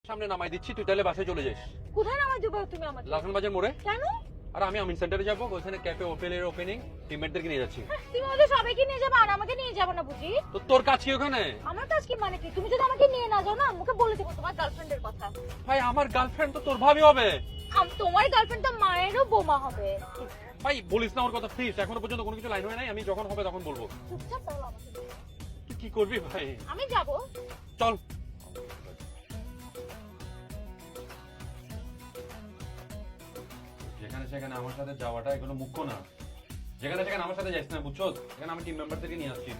সামনে নামাই দিচ্ছি, তুই তাহলে বাসায় চলে যাস। কোথায় নামাই দেবো তুমি আমাকে? লালখান বাজার মোড়ে। কেন? আর আমি আমিন সেন্টারে যাবো, ওখানে ক্যাফে ওপেলের ওপেনিং, টিমমেটদেরকে নিয়ে যাচ্ছি। তুমি ওদের সবাইকে নিয়ে যাবে আর আমাকে নিয়ে যাবে না বুঝি? তো তোর কাজ কি ওখানে? আমার কাজ কি মানে কি? তুমি যদি আমাকে নিয়ে না যাও না, মুখে বলে দেবো তোমার গার্লফ্রেন্ডের কথা। ভাই আমার গার্লফ্রেন্ড তো তোর ভাবি হবে। তোমার গার্লফ্রেন্ড তো মায়েরও বোমা হবে। ভাই বলিস না ওর কথা প্লিজ, এখনো পর্যন্ত কোনো কিছু লাইন হয় নাই, আমি যখন হবে তখন বলবো। চুপচাপ বলো আমাকে। তুই কি করবি ভাই? আমি যাবো। চল। যেখানে সেখানে আমার সাথে যাওয়াটা এগুলো মুখ্য না। যেখানে সেখানে আমার সাথে যাইস না, বুঝছো? এখানে আমি টিম মেম্বারদেরকে নিয়ে আসছি।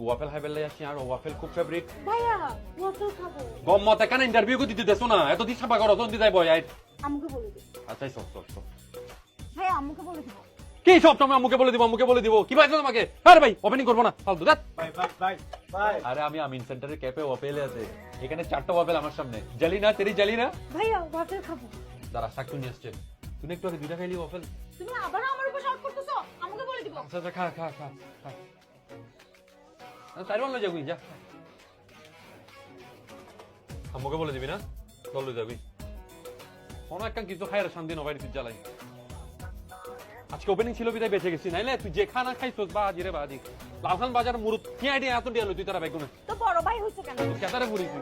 ওয়াফেল হাইবেল যাচ্ছি, আর ওয়াফেল খুব ফেভারিট। ভাইয়া ওয়াফেল খাবো। গম্মত এখানে ইন্টারভিউ কো দিতে দেছো না, এত দিশা পাগল অত দিতে বয় আই। আম্মুকে বলে দিই। আচ্ছা সব ভাইয়া আম্মুকে বলে দিব। কি সব তুমি আম্মুকে বলে দিব কি পাইছো তোমাকে? আরে ভাই ওপেনিং করবো না, ফালতু দেখ। ভাই আরে আমি আমিন সেন্টারের ক্যাফে ওয়াফেল আছে, এখানে 4টা ওয়াফেল আমার সামনে। জালি না তেরি জালি না। ভাইয়া ওয়াফেল খাবো। দাঁড়া শাকটু নিয়ে আসছে, তুই একটু আগে 2টা খাইলি ওয়াফেল। তুমি আবারও আমার উপর শর্ট করতেছো? আম্মুকে বলে দিব। আচ্ছা খা খা খা খা। সাইড লয়ে যাবি, যা। আম্মুকে বলে দিবি না? চল লয়ে যাবি। কোনো একটা কিছু খাই আর শান্তি নবাই তুই জ্বালাই। আজকে ওপেনিং ছিল বিদায় বেঁচে গেছি, নাইলে তুই যে খানা খাইছস বাজি রে বাজি। লালখান বাজার মুরুত কি আইডিয়া এত ডিয়ালো তুই তারা বেগুনে। তো বড় ভাই হইছে কেন? কেতারে ঘুরিস।